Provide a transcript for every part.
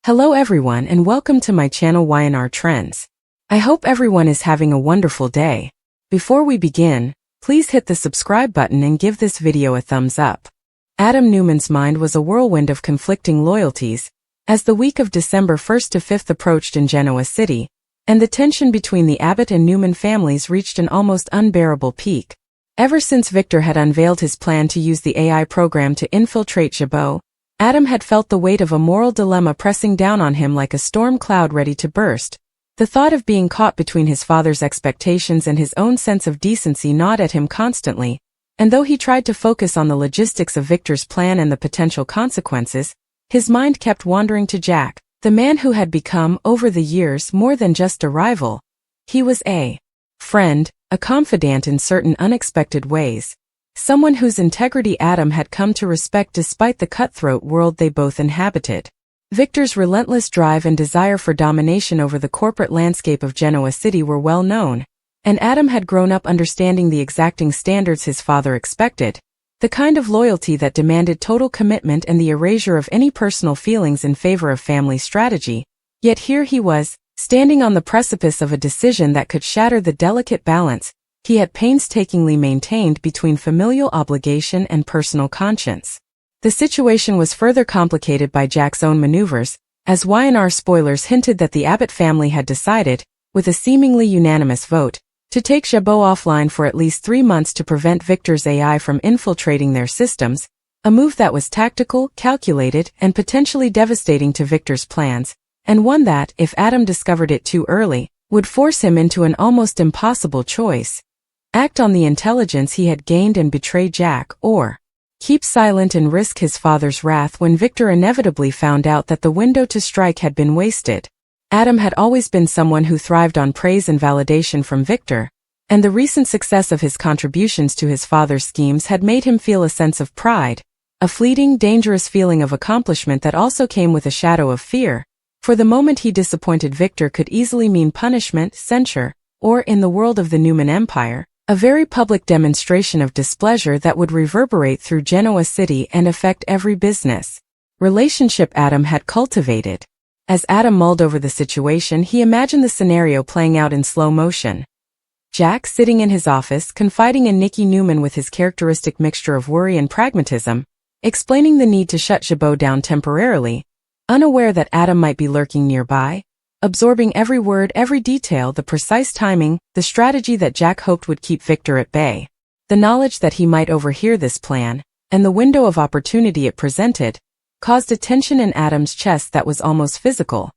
Hello everyone and welcome to my channel Y&R Trends. I hope everyone is having a wonderful day. Before we begin, please hit the subscribe button and give this video a thumbs up. Adam Newman's mind was a whirlwind of conflicting loyalties, as the week of December 1st to 5th approached in Genoa City, and the tension between the Abbott and Newman families reached an almost unbearable peak. Ever since Victor had unveiled his plan to use the AI program to infiltrate Jabot, Adam had felt the weight of a moral dilemma pressing down on him like a storm cloud ready to burst. The thought of being caught between his father's expectations and his own sense of decency gnawed at him constantly, and though he tried to focus on the logistics of Victor's plan and the potential consequences, his mind kept wandering to Jack, the man who had become, over the years, more than just a rival. He was a friend, a confidant in certain unexpected ways. Someone whose integrity Adam had come to respect despite the cutthroat world they both inhabited. Victor's relentless drive and desire for domination over the corporate landscape of Genoa City were well known, and Adam had grown up understanding the exacting standards his father expected, the kind of loyalty that demanded total commitment and the erasure of any personal feelings in favor of family strategy. Yet here he was, standing on the precipice of a decision that could shatter the delicate balance he had painstakingly maintained between familial obligation and personal conscience. The situation was further complicated by Jack's own maneuvers, as Y&R spoilers hinted that the Abbott family had decided, with a seemingly unanimous vote, to take Jabot offline for at least 3 months to prevent Victor's AI from infiltrating their systems, a move that was tactical, calculated, and potentially devastating to Victor's plans, and one that, if Adam discovered it too early, would force him into an almost impossible choice. Act on the intelligence he had gained and betray Jack, or keep silent and risk his father's wrath when Victor inevitably found out that the window to strike had been wasted. Adam had always been someone who thrived on praise and validation from Victor, and the recent success of his contributions to his father's schemes had made him feel a sense of pride, a fleeting, dangerous feeling of accomplishment that also came with a shadow of fear, for the moment he disappointed Victor could easily mean punishment, censure, or, in the world of the Newman Empire, a very public demonstration of displeasure that would reverberate through Genoa City and affect every business relationship Adam had cultivated. As Adam mulled over the situation, he imagined the scenario playing out in slow motion. Jack, sitting in his office, confiding in Nicky Newman with his characteristic mixture of worry and pragmatism, explaining the need to shut Jabot down temporarily, unaware that Adam might be lurking nearby, absorbing every word, every detail, the precise timing, the strategy that Jack hoped would keep Victor at bay. The knowledge that he might overhear this plan, and the window of opportunity it presented, caused a tension in Adam's chest that was almost physical.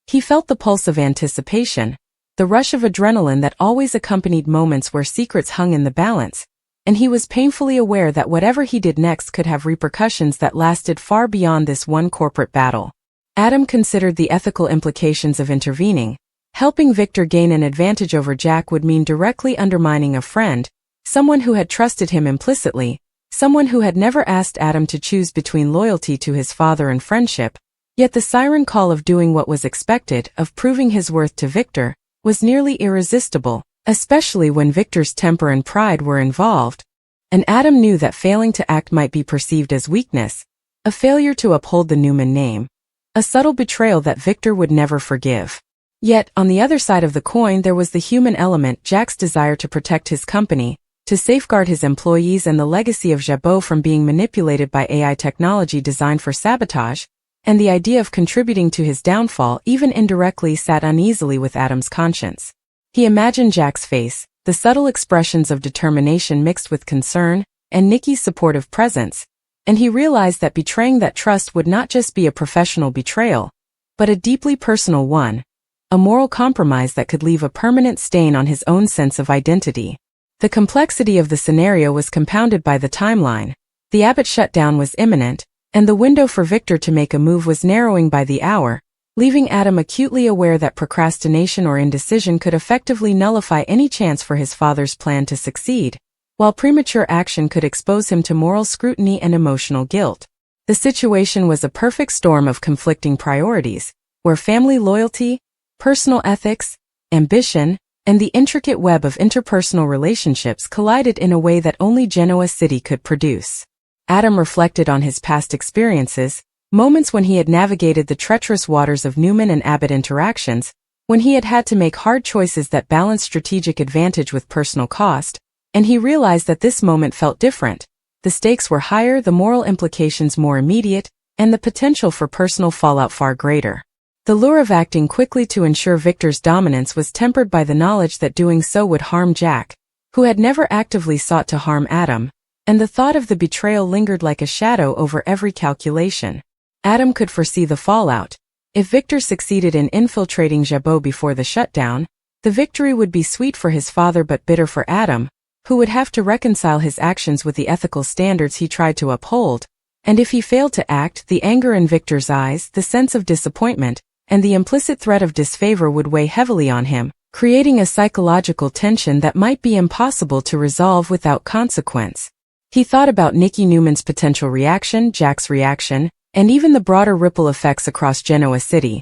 He felt the pulse of anticipation, the rush of adrenaline that always accompanied moments where secrets hung in the balance, and he was painfully aware that whatever he did next could have repercussions that lasted far beyond this one corporate battle. Adam considered the ethical implications of intervening. Helping Victor gain an advantage over Jack would mean directly undermining a friend, someone who had trusted him implicitly, someone who had never asked Adam to choose between loyalty to his father and friendship. Yet the siren call of doing what was expected, of proving his worth to Victor, was nearly irresistible, especially when Victor's temper and pride were involved. And Adam knew that failing to act might be perceived as weakness, a failure to uphold the Newman name, a subtle betrayal that Victor would never forgive. Yet, on the other side of the coin there was the human element, Jack's desire to protect his company, to safeguard his employees and the legacy of Jabot from being manipulated by AI technology designed for sabotage, and the idea of contributing to his downfall even indirectly sat uneasily with Adam's conscience. He imagined Jack's face, the subtle expressions of determination mixed with concern, and Nicky's supportive presence, and he realized that betraying that trust would not just be a professional betrayal, but a deeply personal one, a moral compromise that could leave a permanent stain on his own sense of identity. The complexity of the scenario was compounded by the timeline. The Abbott shutdown was imminent, and the window for Victor to make a move was narrowing by the hour, leaving Adam acutely aware that procrastination or indecision could effectively nullify any chance for his father's plan to succeed, while premature action could expose him to moral scrutiny and emotional guilt. The situation was a perfect storm of conflicting priorities, where family loyalty, personal ethics, ambition, and the intricate web of interpersonal relationships collided in a way that only Genoa City could produce. Adam reflected on his past experiences, Moments when he had navigated the treacherous waters of Newman-Abbott interactions, when he had to make hard choices that balanced strategic advantage with personal cost, and he realized that this moment felt different. The stakes were higher, the moral implications more immediate, and the potential for personal fallout far greater. The lure of acting quickly to ensure Victor's dominance was tempered by the knowledge that doing so would harm Jack, who had never actively sought to harm Adam, and the thought of the betrayal lingered like a shadow over every calculation. Adam could foresee the fallout. If Victor succeeded in infiltrating Jabot before the shutdown, the victory would be sweet for his father but bitter for Adam, who would have to reconcile his actions with the ethical standards he tried to uphold, and if he failed to act, the anger in Victor's eyes, the sense of disappointment, and the implicit threat of disfavor would weigh heavily on him, creating a psychological tension that might be impossible to resolve without consequence. He thought about Nicky Newman's potential reaction, Jack's reaction, and even the broader ripple effects across Genoa City,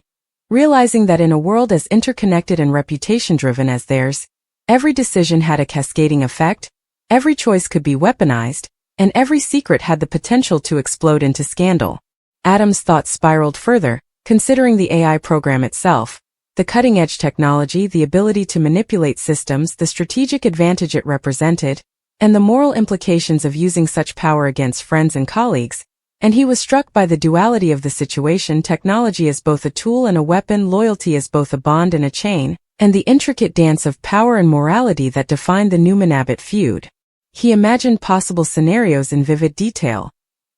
realizing that in a world as interconnected and reputation-driven as theirs, every decision had a cascading effect, every choice could be weaponized, and every secret had the potential to explode into scandal. Adam's thoughts spiraled further, considering the AI program itself, the cutting-edge technology, the ability to manipulate systems, the strategic advantage it represented, and the moral implications of using such power against friends and colleagues, and he was struck by the duality of the situation: technology as both a tool and a weapon, loyalty as both a bond and a chain, and the intricate dance of power and morality that defined the Newman-Abbott feud. He imagined possible scenarios in vivid detail,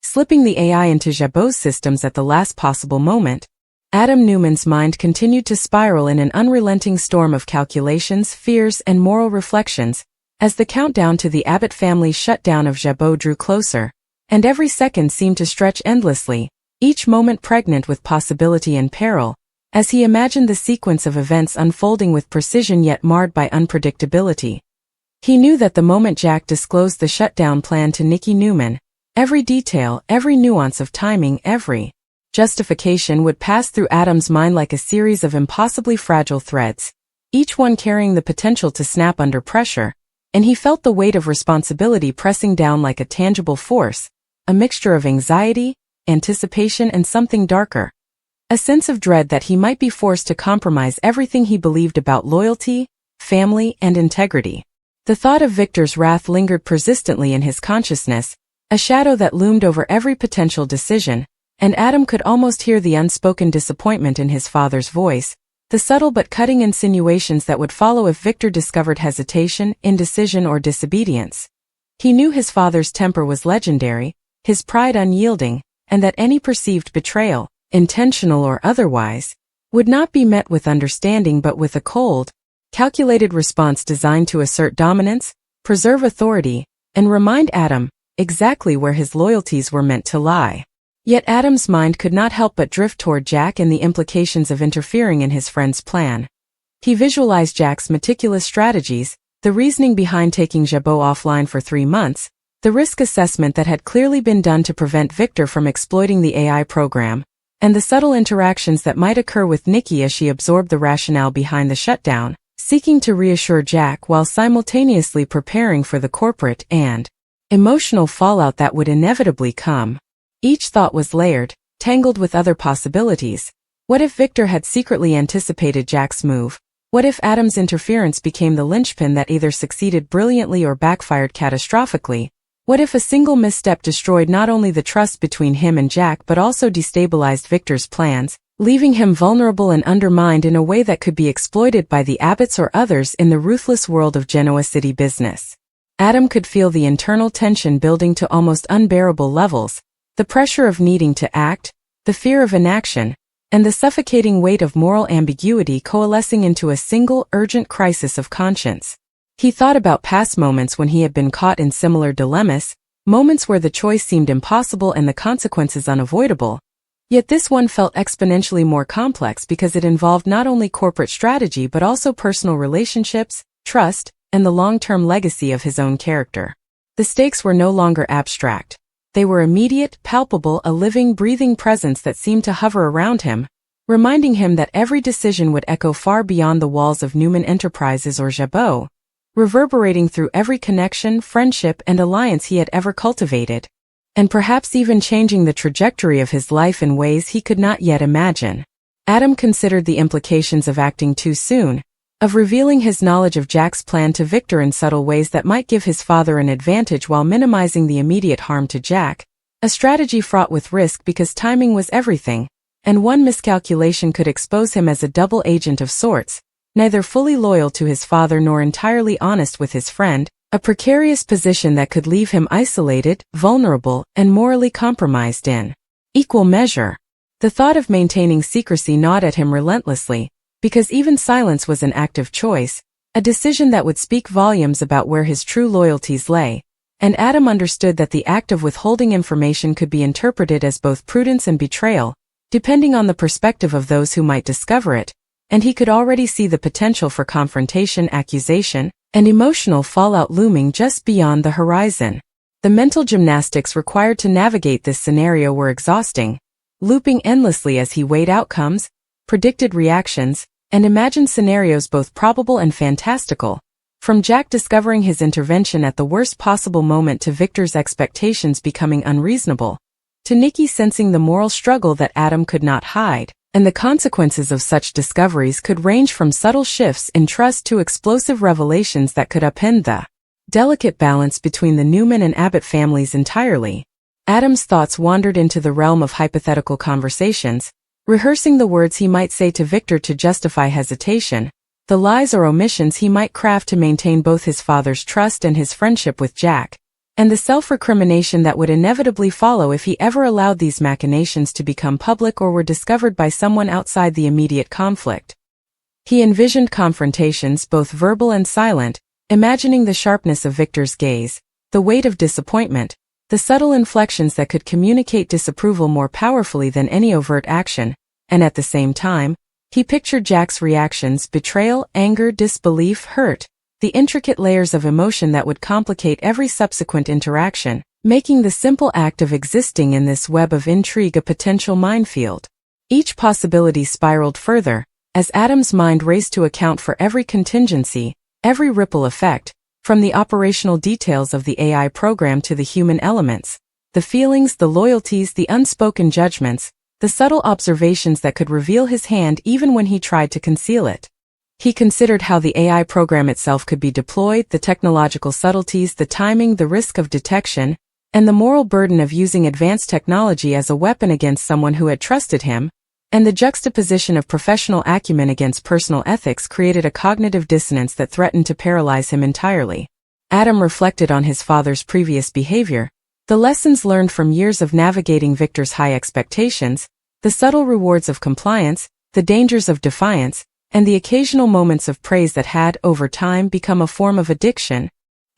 slipping the AI into Jabot's systems at the last possible moment. Adam Newman's mind continued to spiral in an unrelenting storm of calculations, fears, and moral reflections, as the countdown to the Abbott family's shutdown of Jabot drew closer, and every second seemed to stretch endlessly, each moment pregnant with possibility and peril, as he imagined the sequence of events unfolding with precision yet marred by unpredictability. He knew that the moment Jack disclosed the shutdown plan to Nicky Newman, every detail, every nuance of timing, every justification would pass through Adam's mind like a series of impossibly fragile threads, each one carrying the potential to snap under pressure, and he felt the weight of responsibility pressing down like a tangible force, a mixture of anxiety, anticipation, and something darker. A sense of dread that he might be forced to compromise everything he believed about loyalty, family, and integrity. The thought of Victor's wrath lingered persistently in his consciousness, a shadow that loomed over every potential decision, and Adam could almost hear the unspoken disappointment in his father's voice, the subtle but cutting insinuations that would follow if Victor discovered hesitation, indecision, or disobedience. He knew his father's temper was legendary, his pride unyielding, and that any perceived betrayal, intentional or otherwise, would not be met with understanding but with a cold, calculated response designed to assert dominance, preserve authority, and remind Adam exactly where his loyalties were meant to lie. Yet Adam's mind could not help but drift toward Jack and the implications of interfering in his friend's plan. He visualized Jack's meticulous strategies, the reasoning behind taking Jabot offline for 3 months, the risk assessment that had clearly been done to prevent Victor from exploiting the AI program, and the subtle interactions that might occur with Nicky as she absorbed the rationale behind the shutdown, seeking to reassure Jack while simultaneously preparing for the corporate and emotional fallout that would inevitably come. Each thought was layered, tangled with other possibilities. What if Victor had secretly anticipated Jack's move? What if Adam's interference became the linchpin that either succeeded brilliantly or backfired catastrophically? What if a single misstep destroyed not only the trust between him and Jack but also destabilized Victor's plans, leaving him vulnerable and undermined in a way that could be exploited by the Abbotts or others in the ruthless world of Genoa City business? Adam could feel the internal tension building to almost unbearable levels, the pressure of needing to act, the fear of inaction, and the suffocating weight of moral ambiguity coalescing into a single, urgent crisis of conscience. He thought about past moments when he had been caught in similar dilemmas, moments where the choice seemed impossible and the consequences unavoidable. Yet this one felt exponentially more complex because it involved not only corporate strategy but also personal relationships, trust, and the long-term legacy of his own character. The stakes were no longer abstract. They were immediate, palpable, a living, breathing presence that seemed to hover around him, reminding him that every decision would echo far beyond the walls of Newman Enterprises or Jabot, reverberating through every connection, friendship, and alliance he had ever cultivated. and perhaps even changing the trajectory of his life in ways he could not yet imagine. Adam considered the implications of acting too soon, of revealing his knowledge of Jack's plan to Victor in subtle ways that might give his father an advantage while minimizing the immediate harm to Jack, a strategy fraught with risk because timing was everything, and one miscalculation could expose him as a double agent of sorts, neither fully loyal to his father nor entirely honest with his friend, a precarious position that could leave him isolated, vulnerable, and morally compromised in equal measure. The thought of maintaining secrecy gnawed at him relentlessly, because even silence was an active choice, a decision that would speak volumes about where his true loyalties lay, and Adam understood that the act of withholding information could be interpreted as both prudence and betrayal, depending on the perspective of those who might discover it, and he could already see the potential for confrontation, accusation, and emotional fallout looming just beyond the horizon. The mental gymnastics required to navigate this scenario were exhausting, looping endlessly as he weighed outcomes, predicted reactions, and imagined scenarios both probable and fantastical, from Jack discovering his intervention at the worst possible moment to Victor's expectations becoming unreasonable, to Nikki sensing the moral struggle that Adam could not hide, and the consequences of such discoveries could range from subtle shifts in trust to explosive revelations that could upend the delicate balance between the Newman and Abbott families entirely. Adam's thoughts wandered into the realm of hypothetical conversations, rehearsing the words he might say to Victor to justify hesitation, the lies or omissions he might craft to maintain both his father's trust and his friendship with Jack, and the self-recrimination that would inevitably follow if he ever allowed these machinations to become public or were discovered by someone outside the immediate conflict. He envisioned confrontations, both verbal and silent, imagining the sharpness of Victor's gaze, the weight of disappointment, the subtle inflections that could communicate disapproval more powerfully than any overt action, and at the same time, he pictured Jack's reactions: betrayal, anger, disbelief, hurt, the intricate layers of emotion that would complicate every subsequent interaction, making the simple act of existing in this web of intrigue a potential minefield. Each possibility spiraled further, as Adam's mind raced to account for every contingency, every ripple effect, from the operational details of the AI program to the human elements, the feelings, the loyalties, the unspoken judgments, the subtle observations that could reveal his hand even when he tried to conceal it. He considered how the AI program itself could be deployed, the technological subtleties, the timing, the risk of detection, and the moral burden of using advanced technology as a weapon against someone who had trusted him, and the juxtaposition of professional acumen against personal ethics created a cognitive dissonance that threatened to paralyze him entirely. Adam reflected on his father's previous behavior, the lessons learned from years of navigating Victor's high expectations, the subtle rewards of compliance, the dangers of defiance, and the occasional moments of praise that had, over time, become a form of addiction,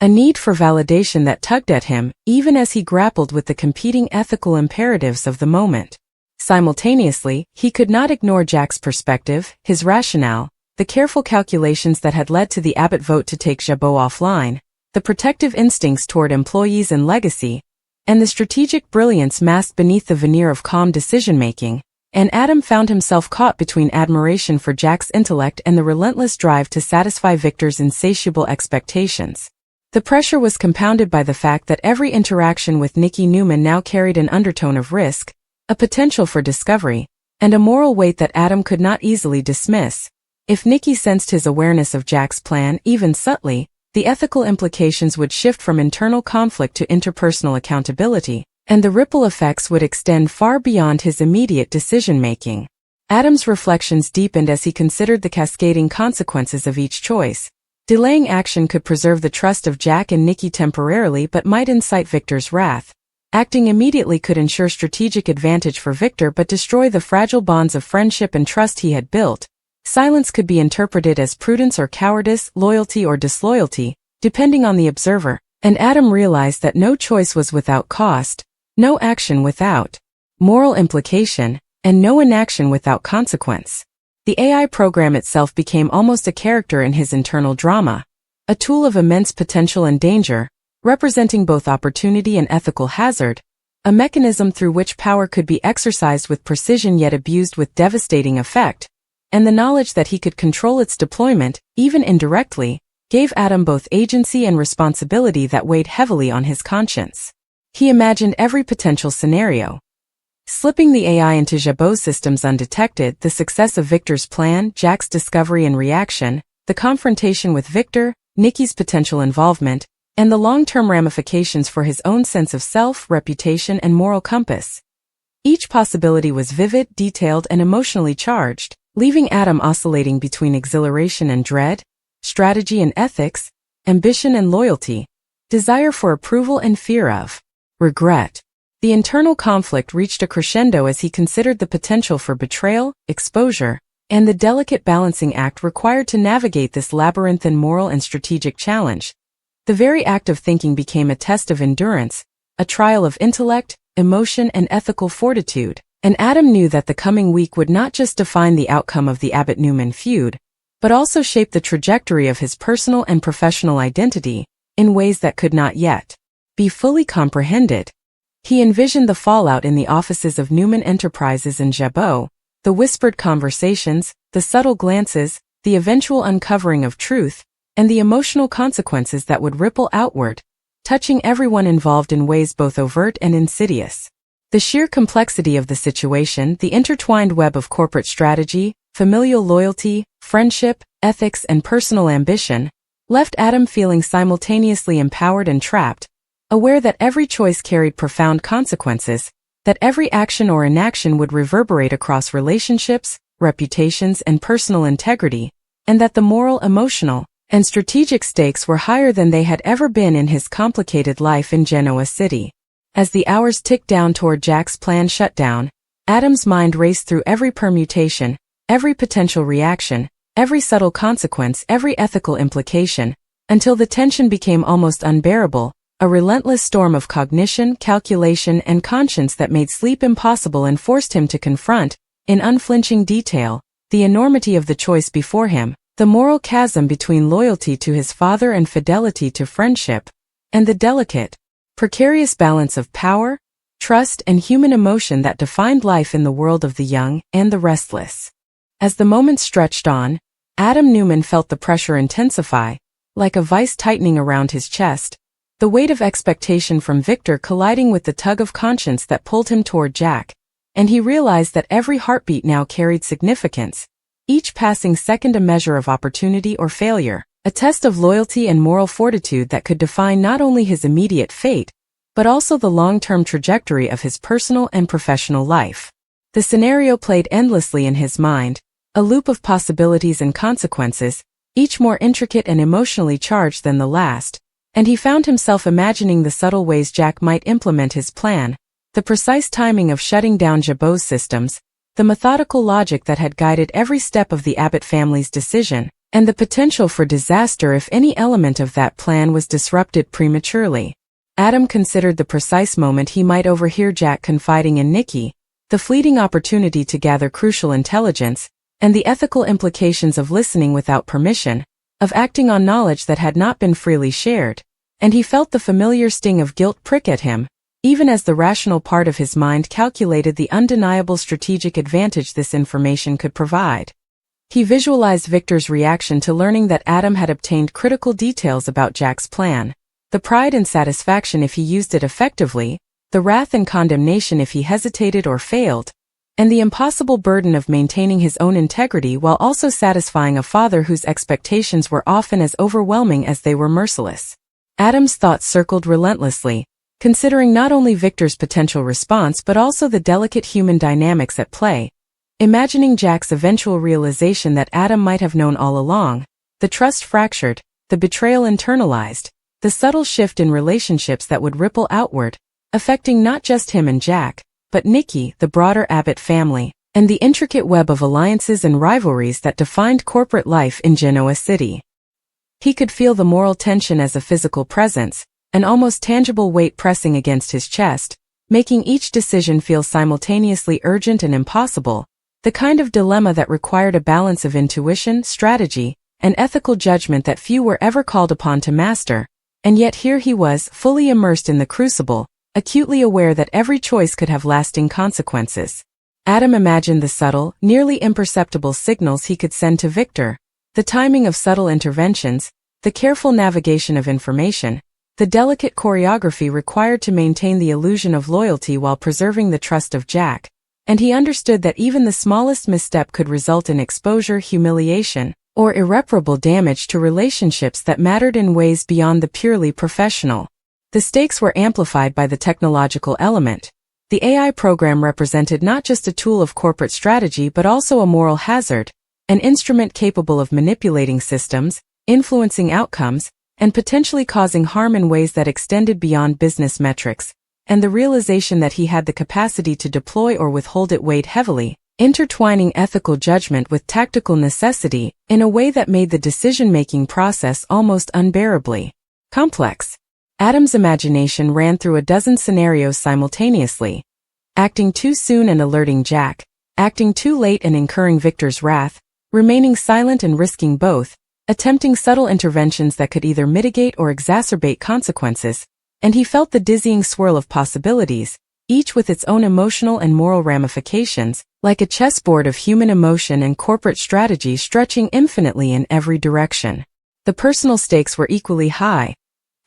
a need for validation that tugged at him, even as he grappled with the competing ethical imperatives of the moment. Simultaneously, he could not ignore Jack's perspective, his rationale, the careful calculations that had led to the Abbott vote to take Jabot offline, the protective instincts toward employees and legacy, and the strategic brilliance masked beneath the veneer of calm decision-making, and Adam found himself caught between admiration for Jack's intellect and the relentless drive to satisfy Victor's insatiable expectations. The pressure was compounded by the fact that every interaction with Nikki Newman now carried an undertone of risk, a potential for discovery, and a moral weight that Adam could not easily dismiss. If Nikki sensed his awareness of Jack's plan, even subtly, the ethical implications would shift from internal conflict to interpersonal accountability, and the ripple effects would extend far beyond his immediate decision-making. Adam's reflections deepened as he considered the cascading consequences of each choice. Delaying action could preserve the trust of Jack and Nikki temporarily but might incite Victor's wrath. Acting immediately could ensure strategic advantage for Victor but destroy the fragile bonds of friendship and trust he had built. Silence could be interpreted as prudence or cowardice, loyalty or disloyalty, depending on the observer, and Adam realized that no choice was without cost, no action without moral implication, and no inaction without consequence. The AI program itself became almost a character in his internal drama, a tool of immense potential and danger, representing both opportunity and ethical hazard, a mechanism through which power could be exercised with precision yet abused with devastating effect, and the knowledge that he could control its deployment, even indirectly, gave Adam both agency and responsibility that weighed heavily on his conscience. He imagined every potential scenario. Slipping the AI into Jabot's systems undetected, the success of Victor's plan, Jack's discovery and reaction, the confrontation with Victor, Nikki's potential involvement, and the long-term ramifications for his own sense of self, reputation, and moral compass. Each possibility was vivid, detailed, and emotionally charged, leaving Adam oscillating between exhilaration and dread, strategy and ethics, ambition and loyalty, desire for approval and fear of regret. The internal conflict reached a crescendo as he considered the potential for betrayal, exposure, and the delicate balancing act required to navigate this labyrinthine moral and strategic challenge. The very act of thinking became a test of endurance, a trial of intellect, emotion, and ethical fortitude, and Adam knew that the coming week would not just define the outcome of the Abbott-Newman feud, but also shape the trajectory of his personal and professional identity in ways that could not yet be fully comprehended. He envisioned the fallout in the offices of Newman Enterprises and Jabot, the whispered conversations, the subtle glances, the eventual uncovering of truth, and the emotional consequences that would ripple outward, touching everyone involved in ways both overt and insidious. The sheer complexity of the situation, the intertwined web of corporate strategy, familial loyalty, friendship, ethics, and personal ambition, left Adam feeling simultaneously empowered and trapped, aware that every choice carried profound consequences, that every action or inaction would reverberate across relationships, reputations, and personal integrity, and that the moral, emotional, and strategic stakes were higher than they had ever been in his complicated life in Genoa City. As the hours ticked down toward Jack's planned shutdown, Adam's mind raced through every permutation, every potential reaction, every subtle consequence, every ethical implication, until the tension became almost unbearable, a relentless storm of cognition, calculation, and conscience that made sleep impossible and forced him to confront, in unflinching detail, the enormity of the choice before him, the moral chasm between loyalty to his father and fidelity to friendship, and the delicate, precarious balance of power, trust, and human emotion that defined life in the world of the young and the restless. As the moments stretched on, Adam Newman felt the pressure intensify, like a vice tightening around his chest, the weight of expectation from Victor colliding with the tug of conscience that pulled him toward Jack, and he realized that every heartbeat now carried significance, each passing second a measure of opportunity or failure, a test of loyalty and moral fortitude that could define not only his immediate fate, but also the long-term trajectory of his personal and professional life. The scenario played endlessly in his mind, a loop of possibilities and consequences, each more intricate and emotionally charged than the last, and he found himself imagining the subtle ways Jack might implement his plan, the precise timing of shutting down Jabot's systems, the methodical logic that had guided every step of the Abbott family's decision, and the potential for disaster if any element of that plan was disrupted prematurely. Adam considered the precise moment he might overhear Jack confiding in Nikki, the fleeting opportunity to gather crucial intelligence, and the ethical implications of listening without permission, of acting on knowledge that had not been freely shared, and he felt the familiar sting of guilt prick at him, even as the rational part of his mind calculated the undeniable strategic advantage this information could provide. He visualized Victor's reaction to learning that Adam had obtained critical details about Jack's plan, the pride and satisfaction if he used it effectively, the wrath and condemnation if he hesitated or failed, and the impossible burden of maintaining his own integrity while also satisfying a father whose expectations were often as overwhelming as they were merciless. Adam's thoughts circled relentlessly, considering not only Victor's potential response but also the delicate human dynamics at play, imagining Jack's eventual realization that Adam might have known all along, the trust fractured, the betrayal internalized, the subtle shift in relationships that would ripple outward, affecting not just him and Jack, but Nikki, the broader Abbott family, and the intricate web of alliances and rivalries that defined corporate life in Genoa City. He could feel the moral tension as a physical presence, an almost tangible weight pressing against his chest, making each decision feel simultaneously urgent and impossible, the kind of dilemma that required a balance of intuition, strategy, and ethical judgment that few were ever called upon to master, and yet here he was, fully immersed in the crucible, acutely aware that every choice could have lasting consequences. Adam imagined the subtle, nearly imperceptible signals he could send to Victor, the timing of subtle interventions, the careful navigation of information, the delicate choreography required to maintain the illusion of loyalty while preserving the trust of Jack, and he understood that even the smallest misstep could result in exposure, humiliation, or irreparable damage to relationships that mattered in ways beyond the purely professional. The stakes were amplified by the technological element. The AI program represented not just a tool of corporate strategy but also a moral hazard, an instrument capable of manipulating systems, influencing outcomes, and potentially causing harm in ways that extended beyond business metrics, and the realization that he had the capacity to deploy or withhold it weighed heavily, intertwining ethical judgment with tactical necessity in a way that made the decision-making process almost unbearably complex. Adam's imagination ran through a dozen scenarios simultaneously. Acting too soon and alerting Jack, acting too late and incurring Victor's wrath, remaining silent and risking both, attempting subtle interventions that could either mitigate or exacerbate consequences, and he felt the dizzying swirl of possibilities, each with its own emotional and moral ramifications, like a chessboard of human emotion and corporate strategy stretching infinitely in every direction. The personal stakes were equally high.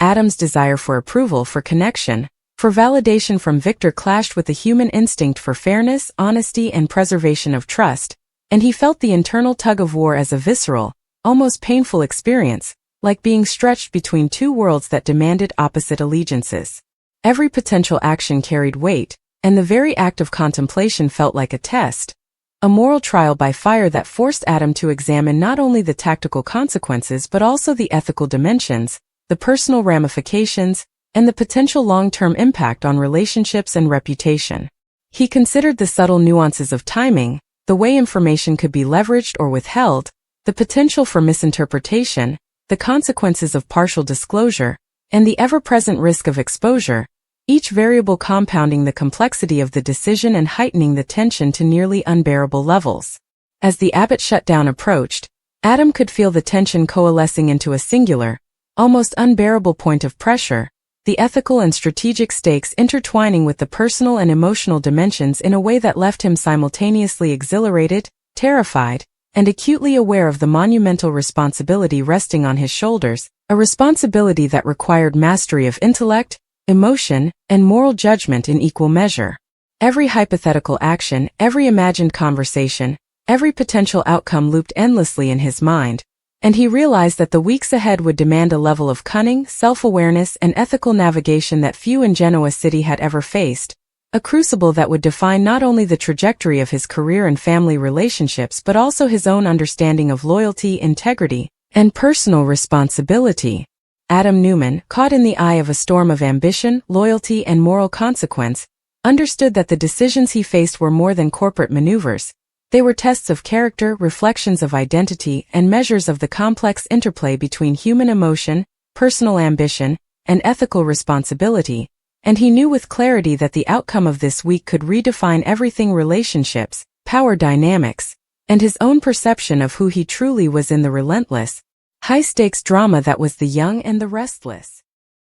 Adam's desire for approval, for connection, for validation from Victor clashed with the human instinct for fairness, honesty, and preservation of trust, and he felt the internal tug-of-war as a visceral, almost painful experience, like being stretched between two worlds that demanded opposite allegiances. Every potential action carried weight, and the very act of contemplation felt like a test, a moral trial by fire that forced Adam to examine not only the tactical consequences but also the ethical dimensions, the personal ramifications, and the potential long-term impact on relationships and reputation. He considered the subtle nuances of timing, the way information could be leveraged or withheld, the potential for misinterpretation, the consequences of partial disclosure, and the ever-present risk of exposure, each variable compounding the complexity of the decision and heightening the tension to nearly unbearable levels. As the Abbott shutdown approached, Adam could feel the tension coalescing into a singular, almost unbearable point of pressure, the ethical and strategic stakes intertwining with the personal and emotional dimensions in a way that left him simultaneously exhilarated, terrified, and acutely aware of the monumental responsibility resting on his shoulders, a responsibility that required mastery of intellect, emotion, and moral judgment in equal measure. Every hypothetical action, every imagined conversation, every potential outcome looped endlessly in his mind, and he realized that the weeks ahead would demand a level of cunning, self-awareness, and ethical navigation that few in Genoa City had ever faced, a crucible that would define not only the trajectory of his career and family relationships but also his own understanding of loyalty, integrity, and personal responsibility. Adam Newman, caught in the eye of a storm of ambition, loyalty, and moral consequence, understood that the decisions he faced were more than corporate maneuvers. They were tests of character, reflections of identity, and measures of the complex interplay between human emotion, personal ambition, and ethical responsibility, and he knew with clarity that the outcome of this week could redefine everything: relationships, power dynamics, and his own perception of who he truly was in the relentless, high-stakes drama that was The Young and the Restless.